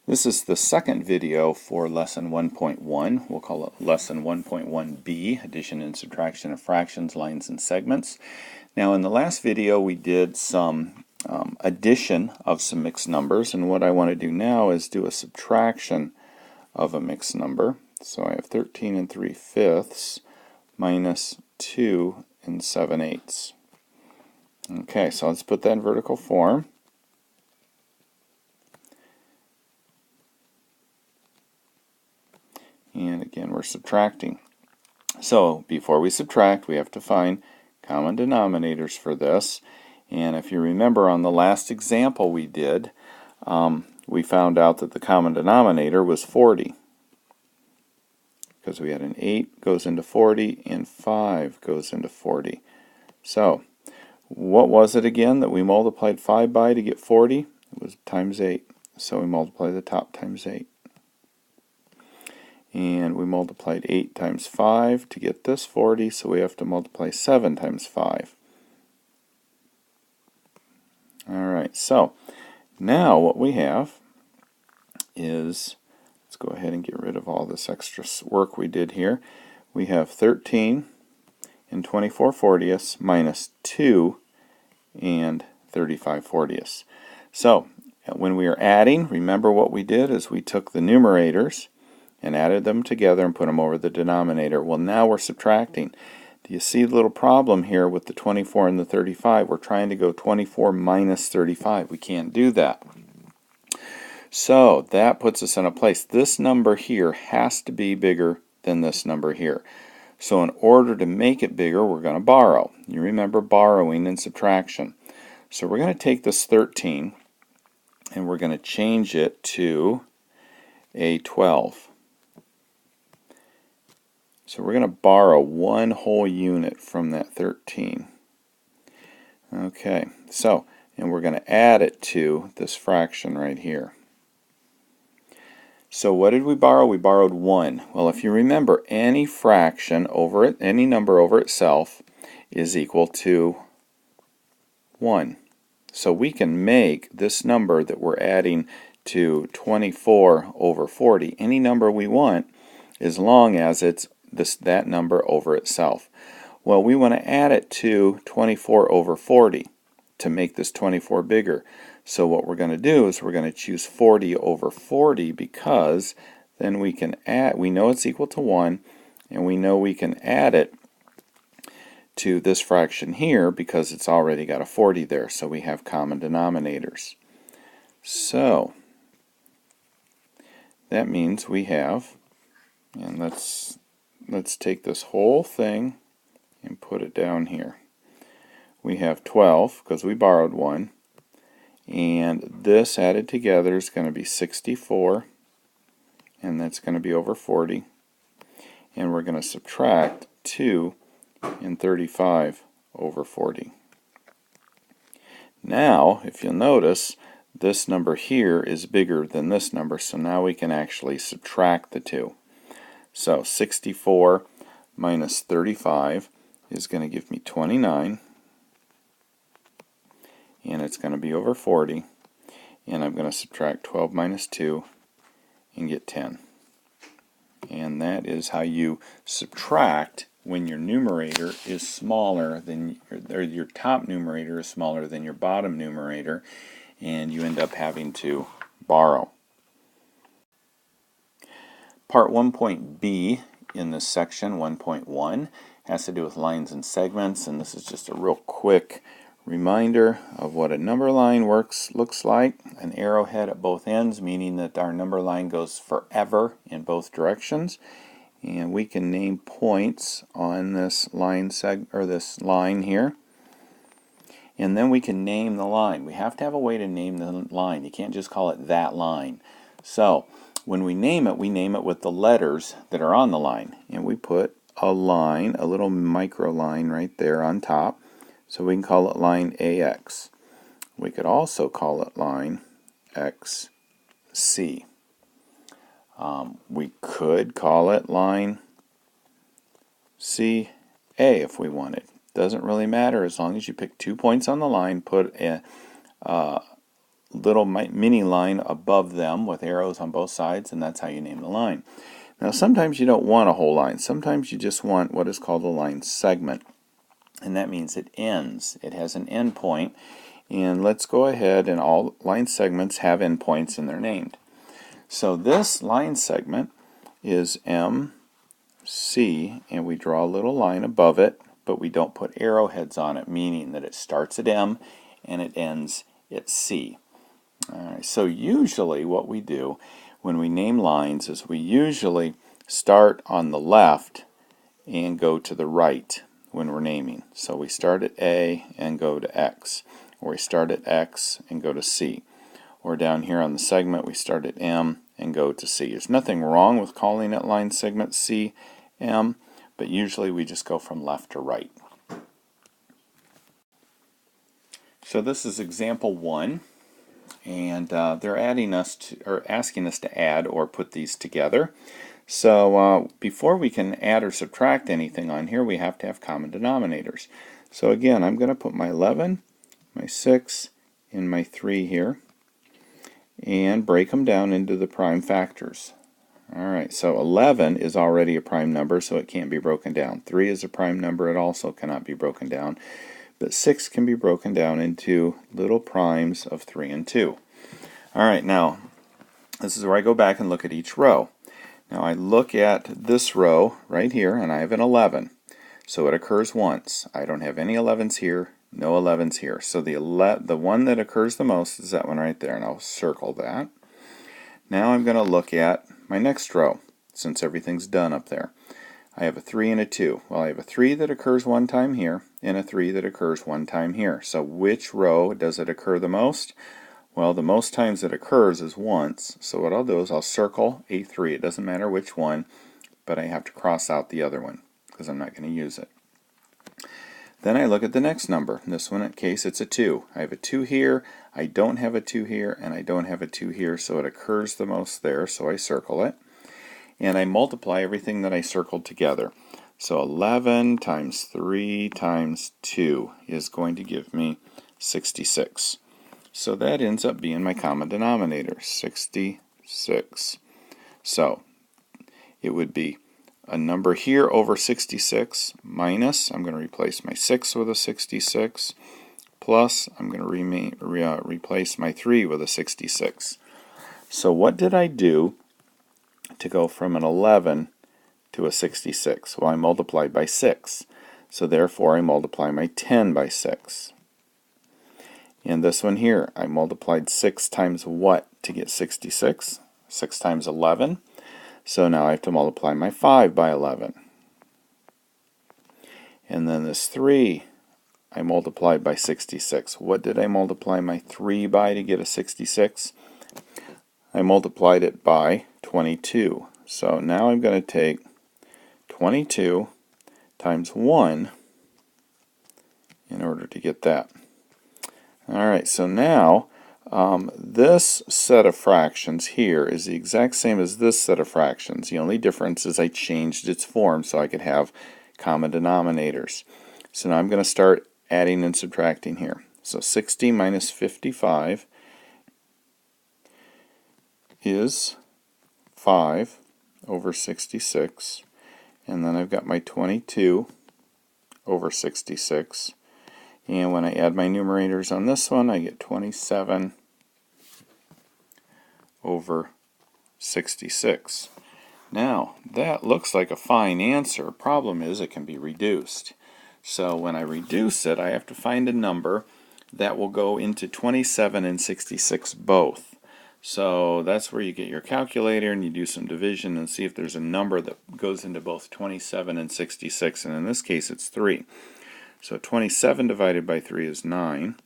This is the second video for lesson 1.1. We'll call it lesson 1.1b, addition and subtraction of fractions, lines, and segments. Now in the last video we did some addition of some mixed numbers, and what I want to do now is do a subtraction of a mixed number. So I have 13 3/5 minus 2 7/8. Okay, so let's put that in vertical form. And again, we're subtracting. So before we subtract, we have to find common denominators for this. And if you remember on the last example we did, we found out that the common denominator was 40. Because we had an 8 goes into 40 and 5 goes into 40. So what was it again that we multiplied 5 by to get 40? It was times 8. So we multiply the top times 8. And we multiplied 8 times 5 to get this 40, so we have to multiply 7 times 5. Alright, so now what we have is, let's go ahead and get rid of all this extra work we did here. We have 13 24/40 minus 2 35/40. So when we are adding, remember what we did is we took the numerators and added them together and put them over the denominator. Well, now we're subtracting. Do you see the little problem here with the 24 and the 35? We're trying to go 24 minus 35. We can't do that. So that puts us in a place. This number here has to be bigger than this number here. So in order to make it bigger, we're going to borrow. You remember borrowing in subtraction. So we're going to take this 13 and we're going to change it to a 12. So we're going to borrow one whole unit from that 13. Okay, so, and we're going to add it to this fraction right here. So what did we borrow? We borrowed 1. Well, if you remember, any fraction over it, any number over itself is equal to 1. So we can make this number that we're adding to 24 over 40, any number we want, as long as it's that number over itself. Well, we want to add it to 24 over 40 to make this 24 bigger. So what we're going to do is we're going to choose 40 over 40 because then we can add, we know it's equal to 1, and we know we can add it to this fraction here because it's already got a 40 there, so we have common denominators. So that means we have, and let's take this whole thing and put it down here. We have 12 because we borrowed 1, and this added together is going to be 64, and that's going to be over 40, and we're going to subtract 2 35 over 40. Now, if you'll notice, this number here is bigger than this number, so now we can actually subtract the two. So 64 minus 35 is going to give me 29, and it's going to be over 40, and I'm going to subtract 12 minus 2 and get 10. And that is how you subtract when your numerator is smaller than, or your top numerator is smaller than your bottom numerator, and you end up having to borrow. Part 1.b in this section, 1.1, has to do with lines and segments, and this is just a real quick reminder of what a number line looks like. An arrowhead at both ends, meaning that our number line goes forever in both directions. And we can name points on this line this line here. And then we can name the line. We have to have a way to name the line. You can't just call it that line. So when we name it with the letters that are on the line. And we put a line, a little micro line right there on top. So we can call it line AX. We could also call it line XC. We could call it line CA if we wanted. Doesn't really matter as long as you pick 2 points on the line, put a little mini line above them with arrows on both sides, and that's how you name the line. Now sometimes you don't want a whole line. Sometimes you just want what is called a line segment, and that means it ends. It has an end point, and let's go ahead, and all line segments have endpoints and they're named. So this line segment is MC, and we draw a little line above it, but we don't put arrowheads on it, meaning that it starts at M and it ends at C. Alright, so usually what we do when we name lines is we usually start on the left and go to the right when we're naming. So we start at A and go to X, or we start at X and go to C. Or down here on the segment we start at M and go to C. There's nothing wrong with calling it line segment C, M, but usually we just go from left to right. So this is example 1, and they're asking us to add or put these together. So before we can add or subtract anything on here, we have to have common denominators. So again, I'm going to put my 11, my 6, and my 3 here, and break them down into the prime factors. Alright, so 11 is already a prime number, so it can't be broken down. 3 is a prime number, it also cannot be broken down. But 6 can be broken down into little primes of 3 and 2. Alright, now, this is where I go back and look at each row. Now I look at this row right here, and I have an 11. So it occurs once. I don't have any 11s here, no 11s here. So the one that occurs the most is that one right there, and I'll circle that. Now I'm going to look at my next row, since everything's done up there. I have a 3 and a 2. Well, I have a 3 that occurs one time here, and a 3 that occurs one time here. So which row does it occur the most? Well, the most times it occurs is once. So what I'll do is I'll circle a 3. It doesn't matter which one, but I have to cross out the other one, because I'm not going to use it. Then I look at the next number. In this one, in case, it's a 2. I have a 2 here, I don't have a 2 here, and I don't have a 2 here, so it occurs the most there, so I circle it. And I multiply everything that I circled together. So 11 times 3 times 2 is going to give me 66. So that ends up being my common denominator, 66. So it would be a number here over 66 minus, I'm going to replace my 6 with a 66, plus I'm going to replace my 3 with a 66. So what did I do to go from an 11 to a 66? Well, I multiplied by 6. So therefore I multiply my 10 by 6. And this one here, I multiplied 6 times what to get 66? 6 times 11. So now I have to multiply my 5 by 11. And then this 3, I multiplied by 66. What did I multiply my 3 by to get a 66? I multiplied it by 22. So now I'm going to take 22 times 1 in order to get that. Alright, so now this set of fractions here is the exact same as this set of fractions. The only difference is I changed its form so I could have common denominators. So now I'm going to start adding and subtracting here. So 60 minus 55 is 5 over 66, and then I've got my 22 over 66, and when I add my numerators on this one I get 27 over 66. Now that looks like a fine answer. Problem is it can be reduced. So when I reduce it, I have to find a number that will go into 27 and 66 both. So that's where you get your calculator and you do some division and see if there's a number that goes into both 27 and 66, and in this case it's 3. So 27 divided by 3 is 9.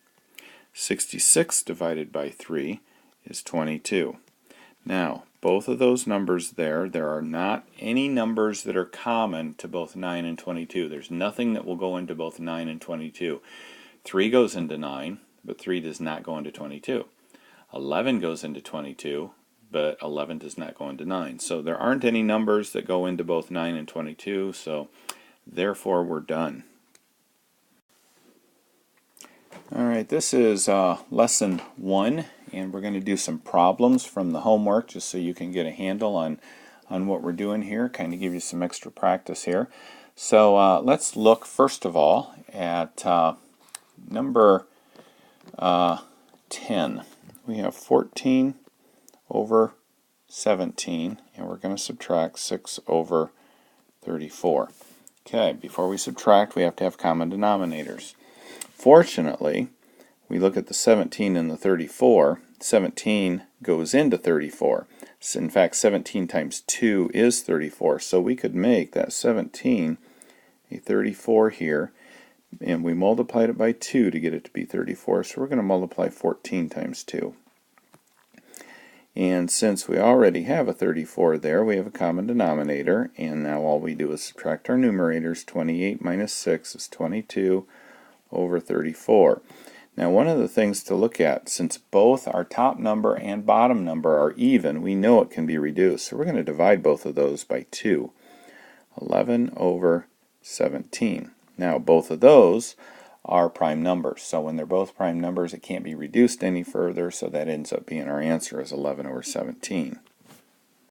66 divided by 3 is 22. Now, both of those numbers there are not any numbers that are common to both 9 and 22. There's nothing that will go into both 9 and 22. 3 goes into 9, but 3 does not go into 22. 11 goes into 22, but 11 does not go into 9. So there aren't any numbers that go into both 9 and 22, so therefore we're done. Alright, this is lesson 1 and we're going to do some problems from the homework just so you can get a handle on what we're doing here, kind of give you some extra practice here. So let's look first of all at number 10. We have 14 over 17, and we're going to subtract 6 over 34. Okay, before we subtract, we have to have common denominators. Fortunately, we look at the 17 and the 34. 17 goes into 34. So in fact, 17 times 2 is 34. So we could make that 17 a 34 here, and we multiplied it by 2 to get it to be 34. So we're going to multiply 14 times 2. And since we already have a 34 there, we have a common denominator, and now all we do is subtract our numerators. 28 minus 6 is 22 over 34. Now one of the things to look at, since both our top number and bottom number are even, we know it can be reduced. So we're going to divide both of those by 2. 11 over 17. Now both of those are prime numbers. So when they're both prime numbers, it can't be reduced any further, so that ends up being our answer as 11 over 17.